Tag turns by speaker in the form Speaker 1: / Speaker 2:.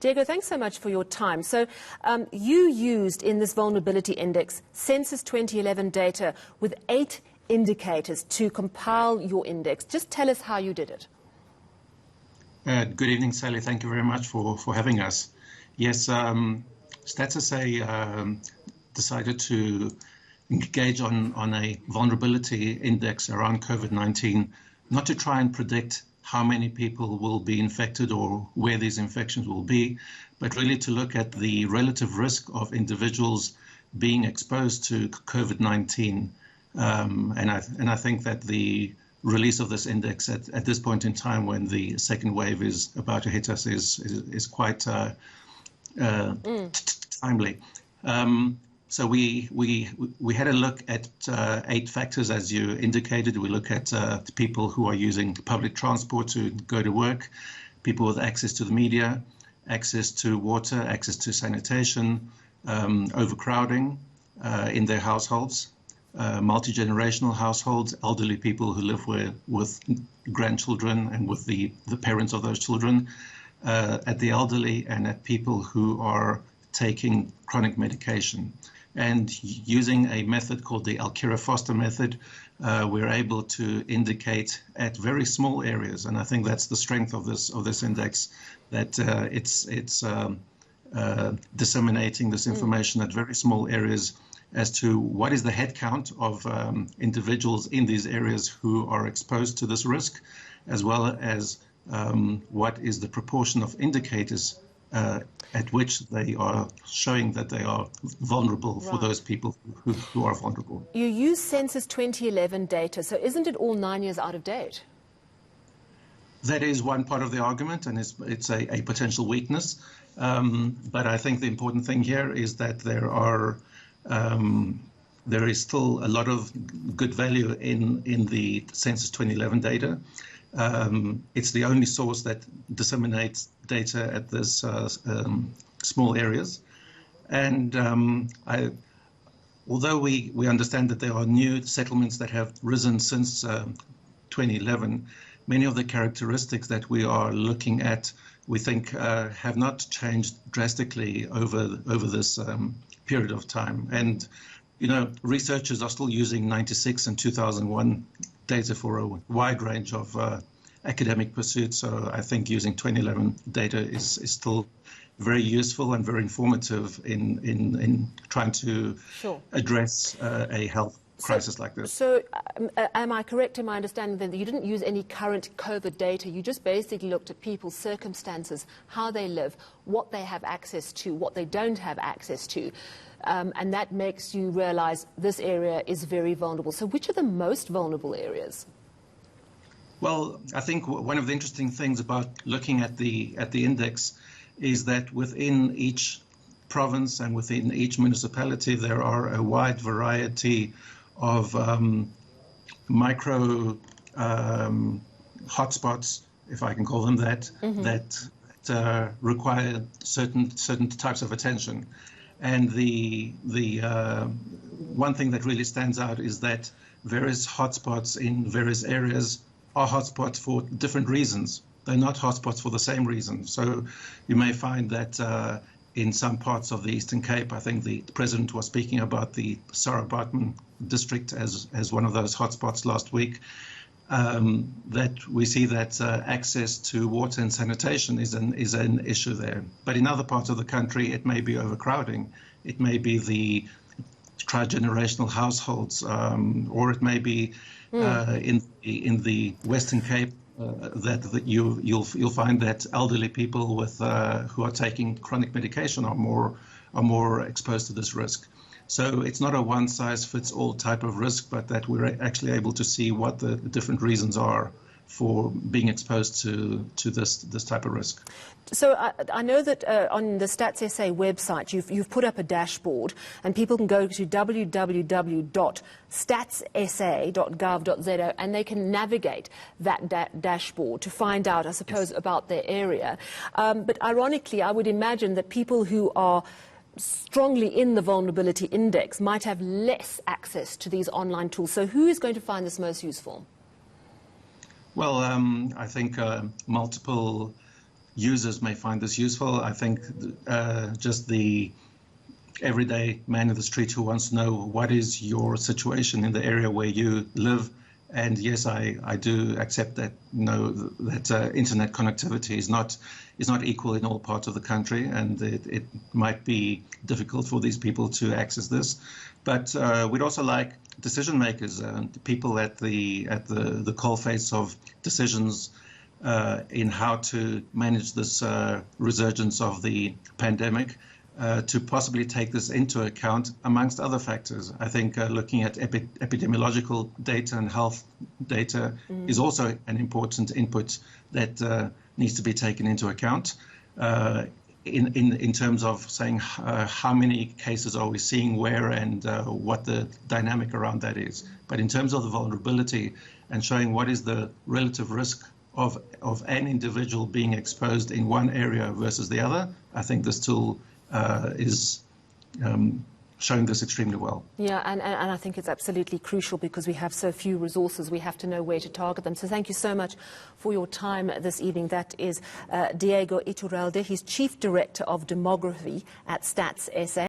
Speaker 1: Diego, thanks so much for your time. So you used in this vulnerability index Census 2011 data with 8 indicators to compile your index. Just tell us how you did it.
Speaker 2: Good evening, Sally. Thank you very much for having us. Yes, StatsSA decided to engage on a vulnerability index around COVID-19, not to try and predict how many people will be infected or where these infections will be, but really to look at the relative risk of individuals being exposed to COVID-19. And I think that the release of this index at this point in time, when the second wave is about to hit us, is quite timely. So we had a look at 8 factors, as you indicated. We look at people who are using public transport to go to work, people with access to the media, access to water, access to sanitation, overcrowding in their households, multi-generational households, elderly people who live with grandchildren and with the parents of those children, at the elderly, and at people who are taking chronic medication. And using a method called the Alkira-Foster method, we're able to indicate at very small areas, and I think that's the strength of this index, that it's disseminating this information at very small areas as to what is the head count of individuals in these areas who are exposed to this risk, as well as what is the proportion of indicators at which they are showing that they are vulnerable. Right. For those people who are vulnerable.
Speaker 1: You use Census 2011 data, so isn't it all 9 years out of date?
Speaker 2: That is one part of the argument, and it's a potential weakness. But I think the important thing here is that there is still a lot of good value in the Census 2011 data. It's the only source that disseminates data at this small areas. And although we understand that there are new settlements that have risen since 2011, many of the characteristics that we are looking at, we think, have not changed drastically over this period of time. And, you know, researchers are still using 96 and 2001 data for a wide range of academic pursuits. So I think using 2011 data is still very useful and very informative in trying to address a health crisis like this.
Speaker 1: So am I correct in my understanding then that you didn't use any current COVID data? You just basically looked at people's circumstances, how they live, what they have access to, what they don't have access to. And that makes you realize this area is very vulnerable. So which are the most vulnerable areas?
Speaker 2: Well, I think one of the interesting things about looking at the index is that within each province and within each municipality, there are a wide variety of micro hotspots, if I can call them that, that require certain types of attention. And the one thing that really stands out is that various hotspots in various areas are hotspots for different reasons. They're not hotspots for the same reason. So you may find that in some parts of the Eastern Cape, I think the President was speaking about the Sarah Baartman district as one of those hotspots last week, that we see that access to water and sanitation is an issue there. But in other parts of the country, it may be overcrowding. It may be the tri-generational households, or it may be in the Western Cape that you'll find that elderly people with who are taking chronic medication are more exposed to this risk. So it's not a one-size-fits-all type of risk, but that we're actually able to see what the different reasons are for being exposed to this type of risk.
Speaker 1: So I know that on the StatsSA website you've put up a dashboard, and people can go to www.statssa.gov.za and they can navigate that dashboard to find out, I suppose, about their area. But ironically, I would imagine that people who are strongly in the vulnerability index might have less access to these online tools. So who is going to find this most useful?
Speaker 2: Well, I think multiple users may find this useful. I think just the everyday man in the street who wants to know what is your situation in the area where you live. And yes, I do accept that that internet connectivity is not equal in all parts of the country, and it might be difficult for these people to access this. But we'd also like decision makers, people at the coalface of decisions in how to manage this resurgence of the pandemic, to possibly take this into account amongst other factors. I think looking at epidemiological data and health data is also an important input that needs to be taken into account in terms of saying how many cases are we seeing where and what the dynamic around that is. But in terms of the vulnerability and showing what is the relative risk of an individual being exposed in one area versus the other, I think this tool is showing this extremely well.
Speaker 1: Yeah, and I think it's absolutely crucial because we have so few resources. We have to know where to target them. So thank you so much for your time this evening. That is Diego Iturralde. He's Chief Director of Demography at Stats SA.